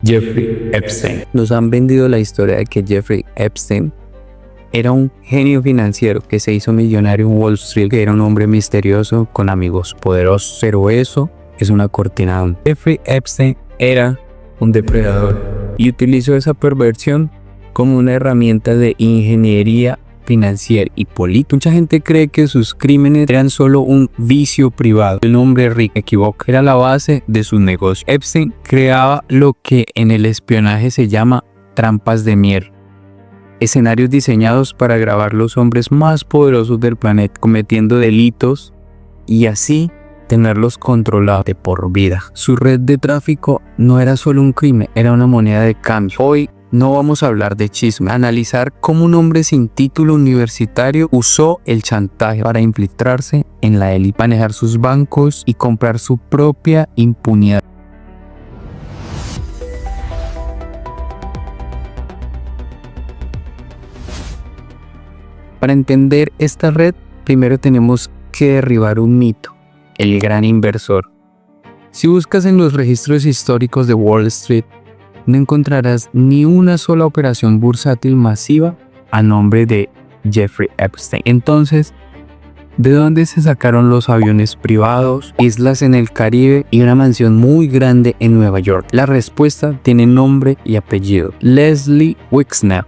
Jeffrey Epstein. Nos han vendido la historia de que Jeffrey Epstein era un genio financiero que se hizo millonario en Wall Street, que era un hombre misterioso con amigos poderosos, pero eso es una cortina. Jeffrey Epstein era un depredador y utilizó esa perversión como una herramienta de ingeniería financiera y política. Mucha gente cree que sus crímenes eran solo un vicio privado. El hombre rico, me equivoco, era la base de sus negocios. Epstein creaba lo que en el espionaje se llama trampas de miel. Escenarios diseñados para grabar los hombres más poderosos del planeta cometiendo delitos y así tenerlos controlados de por vida. Su red de tráfico no era solo un crimen, era una moneda de cambio. Hoy no vamos a hablar de chisme, analizar cómo un hombre sin título universitario usó el chantaje para infiltrarse en la élite, manejar sus bancos y comprar su propia impunidad. Para entender esta red, primero tenemos que derribar un mito: el gran inversor. Si buscas en los registros históricos de Wall Street, no encontrarás ni una sola operación bursátil masiva a nombre de Jeffrey Epstein. Entonces, ¿de dónde se sacaron los aviones privados, islas en el Caribe y una mansión muy grande en Nueva York? La respuesta tiene nombre y apellido. Leslie Wexner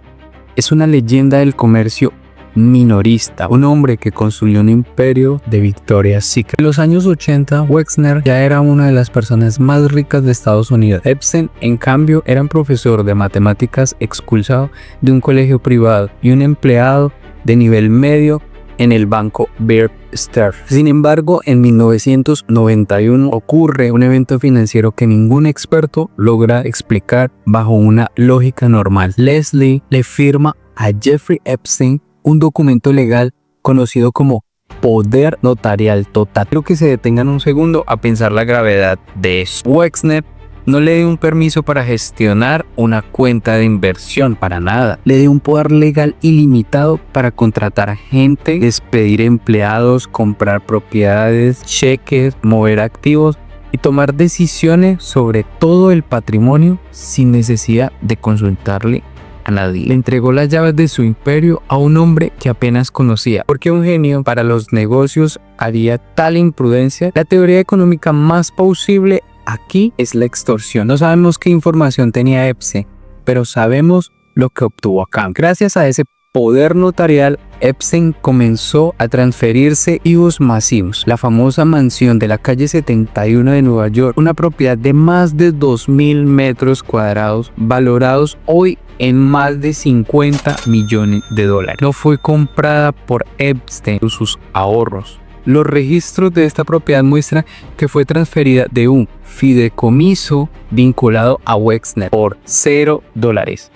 es una leyenda del comercio minorista, un hombre que construyó un imperio de Victoria's Secret. En los años 80, Wexner ya era una de las personas más ricas de Estados Unidos. Epstein, en cambio, era un profesor de matemáticas expulsado de un colegio privado y un empleado de nivel medio en el banco Bear Stearns. Sin embargo, en 1991 ocurre un evento financiero que ningún experto logra explicar bajo una lógica normal. Leslie le firma a Jeffrey Epstein un documento legal conocido como poder notarial total. Quiero que se detengan un segundo a pensar la gravedad de eso. Wexner no le dio un permiso para gestionar una cuenta de inversión, para nada. Le dio un poder legal ilimitado para contratar gente, despedir empleados, comprar propiedades, cheques, mover activos y tomar decisiones sobre todo el patrimonio sin necesidad de consultarle a nadie. Le entregó las llaves de su imperio a un hombre que apenas conocía. Porque un genio para los negocios haría tal imprudencia? La teoría económica más plausible aquí es la extorsión. No sabemos qué información tenía Epstein, pero sabemos lo que obtuvo acá. Gracias a ese poder notarial, Epstein comenzó a transferirse activos masivos. La famosa mansión de la calle 71 de Nueva York, una propiedad de más de 2.000 metros cuadrados, valorados hoy en más de 50 millones de dólares. No fue comprada por Epstein por sus ahorros. Los registros de esta propiedad muestran que fue transferida de un fideicomiso vinculado a Wexner por $0.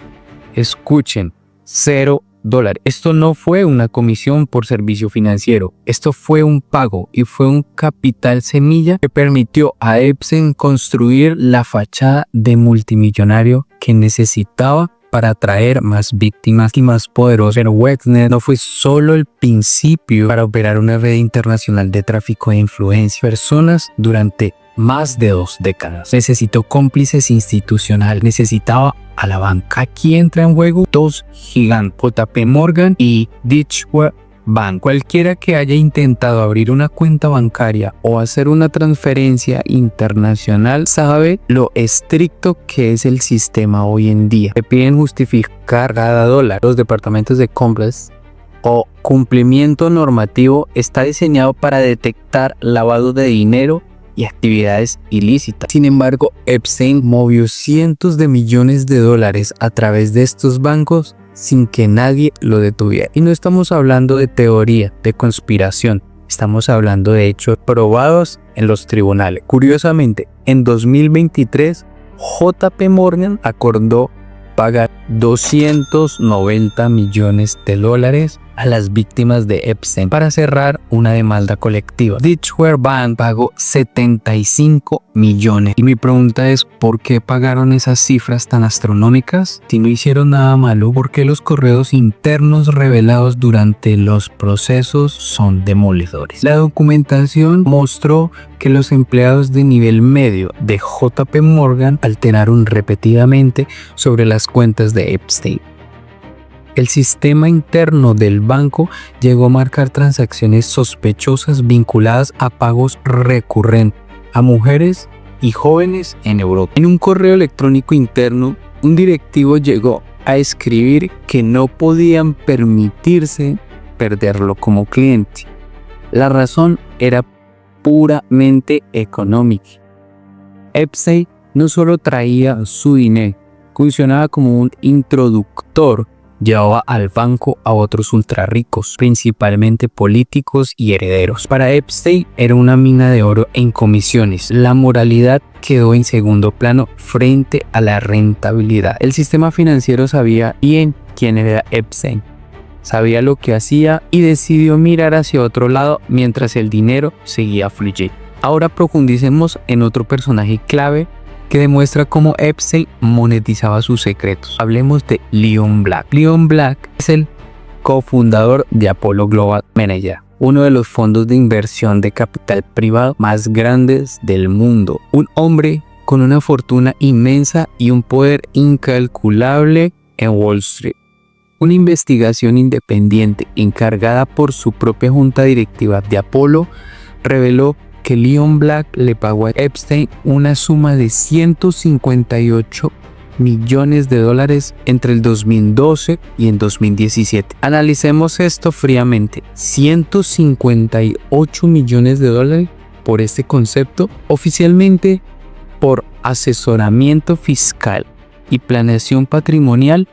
Escuchen, $0. Esto no fue una comisión por servicio financiero, esto fue un pago y fue un capital semilla que permitió a Epstein construir la fachada de multimillonario que necesitaba para atraer más víctimas y más poderosas. Pero Wexner no fue solo el principio para operar una red internacional de tráfico de influencia. Personas durante más de 2 décadas. Necesitó cómplices institucionales, necesitaba a la banca. Aquí entra en juego 2 gigantes, JP Morgan y Deutsche Bank. Cualquiera que haya intentado abrir una cuenta bancaria o hacer una transferencia internacional sabe lo estricto que es el sistema hoy en día. Te piden justificar cada dólar. Los departamentos de compliance o cumplimiento normativo está diseñado para detectar lavado de dinero y actividades ilícitas. Sin embargo, Epstein movió cientos de millones de dólares a través de estos bancos sin que nadie lo detuviera. Y no estamos hablando de teoría, de conspiración. Estamos hablando de hechos probados en los tribunales. Curiosamente, en 2023, JP Morgan acordó pagar $290 millones a las víctimas de Epstein para cerrar una demanda colectiva. Deutsche Bank pagó 75 millones. Y mi pregunta es, ¿por qué pagaron esas cifras tan astronómicas? Si no hicieron nada malo, ¿por qué los correos internos revelados durante los procesos son demoledores? La documentación mostró que los empleados de nivel medio de JP Morgan alteraron repetidamente sobre las cuentas de Epstein. El sistema interno del banco llegó a marcar transacciones sospechosas vinculadas a pagos recurrentes a mujeres y jóvenes en Europa. En un correo electrónico interno, un directivo llegó a escribir que no podían permitirse perderlo como cliente. La razón era puramente económica. Epstein no solo traía su dinero, funcionaba como un introductor. Llevaba al banco a otros ultrarricos, principalmente políticos y herederos. Para Epstein era una mina de oro en comisiones. La moralidad quedó en segundo plano frente a la rentabilidad. El sistema financiero sabía bien quién era Epstein, sabía lo que hacía y decidió mirar hacia otro lado mientras el dinero seguía fluyendo. Ahora profundicemos en otro personaje clave que demuestra cómo Epstein monetizaba sus secretos. Hablemos de Leon Black. Leon Black es el cofundador de Apollo Global Manager, uno de los fondos de inversión de capital privado más grandes del mundo. Un hombre con una fortuna inmensa y un poder incalculable en Wall Street. Una investigación independiente encargada por su propia junta directiva de Apollo reveló que Leon Black le pagó a Epstein una suma de 158 millones de dólares entre el 2012 y el 2017. Analicemos esto fríamente. 158 millones de dólares por este concepto, oficialmente por asesoramiento fiscal y planeación patrimonial.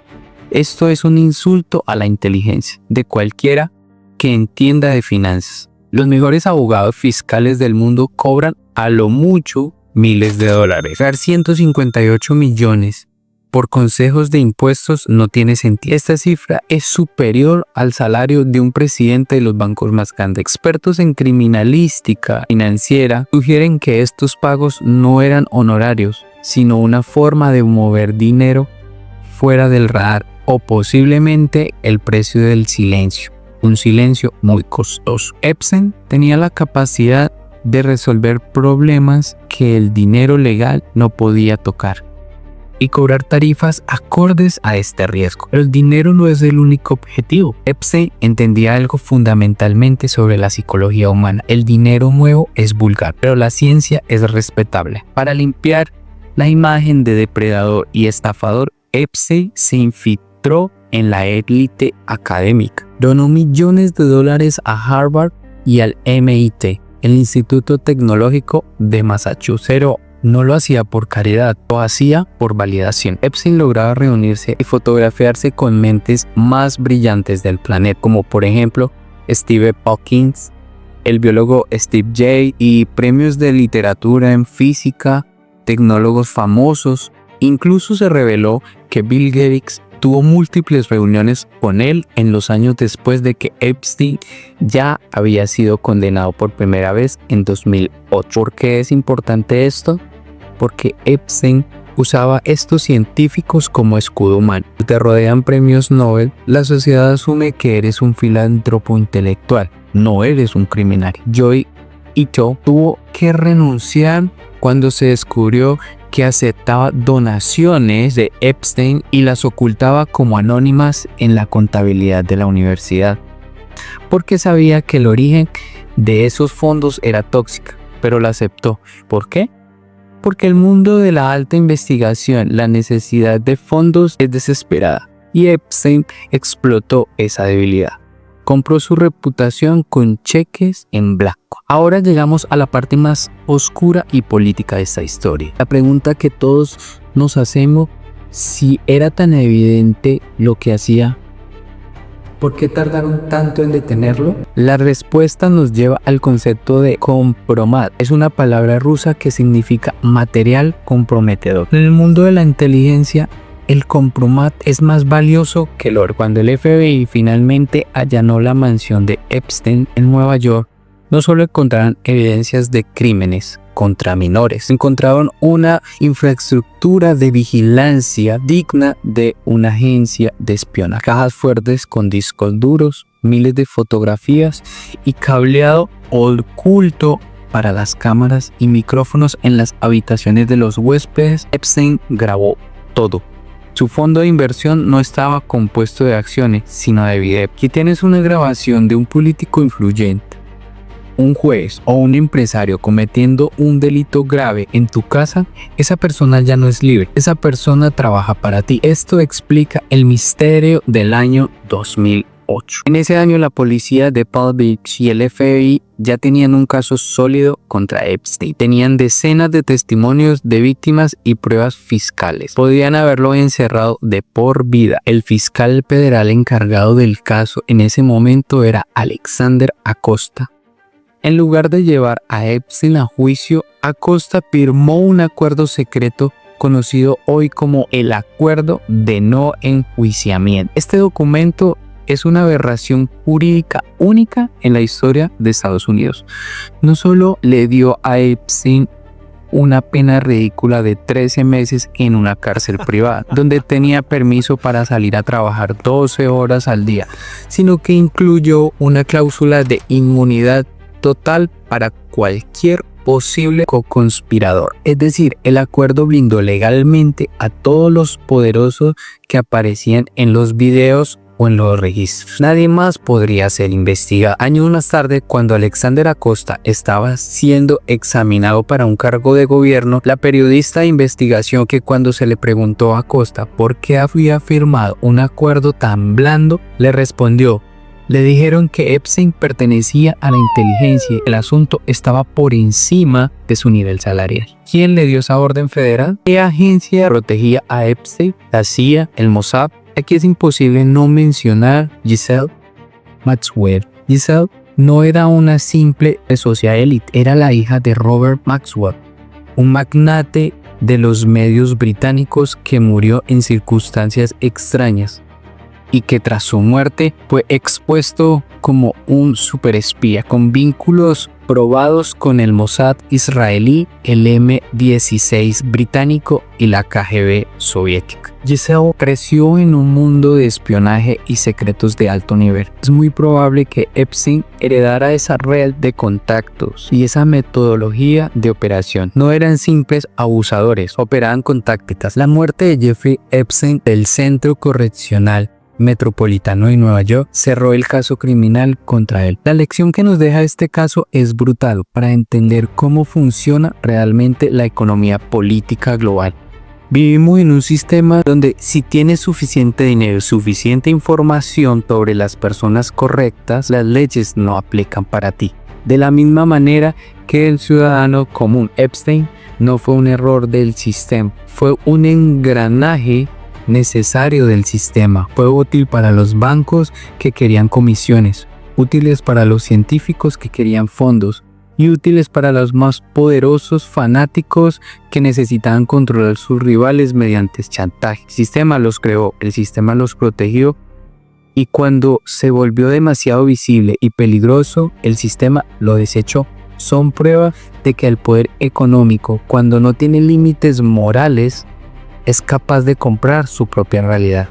Esto es un insulto a la inteligencia de cualquiera que entienda de finanzas. Los mejores abogados fiscales del mundo cobran a lo mucho miles de dólares. Dar 158 millones por consejos de impuestos no tiene sentido. Esta cifra es superior al salario de un presidente de los bancos más grandes. Expertos en criminalística financiera sugieren que estos pagos no eran honorarios, sino una forma de mover dinero fuera del radar o posiblemente el precio del silencio. Un silencio muy costoso. Epstein tenía la capacidad de resolver problemas que el dinero legal no podía tocar y cobrar tarifas acordes a este riesgo. Pero el dinero no es el único objetivo. Epstein entendía algo fundamentalmente sobre la psicología humana. El dinero nuevo es vulgar, pero la ciencia es respetable. Para limpiar la imagen de depredador y estafador, Epstein se infiltró en la élite académica. Donó millones de dólares a Harvard y al MIT, el Instituto Tecnológico de Massachusetts. Pero no lo hacía por caridad, lo hacía por validación. Epstein lograba reunirse y fotografiarse con mentes más brillantes del planeta, como por ejemplo Steve Hawking, el biólogo Steve Jay y premios de literatura en física, tecnólogos famosos. Incluso se reveló que Bill Gates tuvo múltiples reuniones con él en los años después de que Epstein ya había sido condenado por primera vez en 2008. ¿Por qué es importante esto? Porque Epstein usaba estos científicos como escudo humano. Si te rodean premios Nobel, la sociedad asume que eres un filántropo intelectual, no eres un criminal. Joy Ito tuvo que renunciar cuando se descubrió que aceptaba donaciones de Epstein y las ocultaba como anónimas en la contabilidad de la universidad, porque sabía que el origen de esos fondos era tóxica, pero la aceptó. ¿Por qué? Porque el mundo de la alta investigación, la necesidad de fondos es desesperada, y Epstein explotó esa debilidad. Compró su reputación con cheques en blanco. Ahora llegamos a la parte más oscura y política de esta historia. La pregunta que todos nos hacemos, si era tan evidente lo que hacía, ¿por qué tardaron tanto en detenerlo? La respuesta nos lleva al concepto de compromat. Es una palabra rusa que significa material comprometedor. En el mundo de la inteligencia, el compromat es más valioso que el oro. Cuando el FBI finalmente allanó la mansión de Epstein en Nueva York, no solo encontraron evidencias de crímenes contra menores, encontraron una infraestructura de vigilancia digna de una agencia de espionaje. Cajas fuertes con discos duros, miles de fotografías y cableado oculto para las cámaras y micrófonos en las habitaciones de los huéspedes. Epstein grabó todo. Su fondo de inversión no estaba compuesto de acciones, sino de video. Aquí tienes una grabación de un político influyente, un juez o un empresario cometiendo un delito grave en tu casa. Esa persona ya no es libre, esa persona trabaja para ti. Esto explica el misterio del año 2008. En ese año la policía de Palm Beach y el FBI ya tenían un caso sólido contra Epstein. Tenían decenas de testimonios de víctimas y pruebas fiscales. Podían haberlo encerrado de por vida. El fiscal federal encargado del caso en ese momento era Alexander Acosta. En lugar de llevar a Epstein a juicio, Acosta firmó un acuerdo secreto conocido hoy como el Acuerdo de No Enjuiciamiento. Este documento es una aberración jurídica única en la historia de Estados Unidos. No solo le dio a Epstein una pena ridícula de 13 meses en una cárcel privada, donde tenía permiso para salir a trabajar 12 horas al día, sino que incluyó una cláusula de inmunidad total para cualquier posible co-conspirador. Es decir, el acuerdo blindó legalmente a todos los poderosos que aparecían en los videos o en los registros. Nadie más podría ser investigado. Años más tarde, cuando Alexander Acosta estaba siendo examinado para un cargo de gobierno, la periodista de investigación, que cuando se le preguntó a Acosta por qué había firmado un acuerdo tan blando, le respondió: le dijeron que Epstein pertenecía a la inteligencia y el asunto estaba por encima de su nivel salarial. ¿Quién le dio esa orden federal? ¿Qué agencia protegía a Epstein? ¿La CIA? ¿El Mossad? Aquí es imposible no mencionar Ghislaine Maxwell. Ghislaine no era una simple sociedad élite, era la hija de Robert Maxwell, un magnate de los medios británicos que murió en circunstancias extrañas y que tras su muerte fue expuesto como un superespía con vínculos probados con el Mossad israelí, el M-16 británico y la KGB soviética. Ghislaine creció en un mundo de espionaje y secretos de alto nivel. Es muy probable que Epstein heredara esa red de contactos y esa metodología de operación. No eran simples abusadores, operaban con tácticas. La muerte de Jeffrey Epstein del Centro Correccional Metropolitano de Nueva York cerró el caso criminal contra él. La lección que nos deja este caso es brutal para entender cómo funciona realmente la economía política global. Vivimos en un sistema donde si tienes suficiente dinero y suficiente información sobre las personas correctas, las leyes no aplican para ti. De la misma manera que el ciudadano común, Epstein no fue un error del sistema, fue un engranaje necesario del sistema. Fue útil para los bancos que querían comisiones, útiles para los científicos que querían fondos y útiles para los más poderosos fanáticos que necesitaban controlar sus rivales mediante chantaje. El sistema los creó, el sistema los protegió, y cuando se volvió demasiado visible y peligroso, el sistema lo desechó. Son prueba de que el poder económico, cuando no tiene límites morales, es capaz de comprar su propia realidad.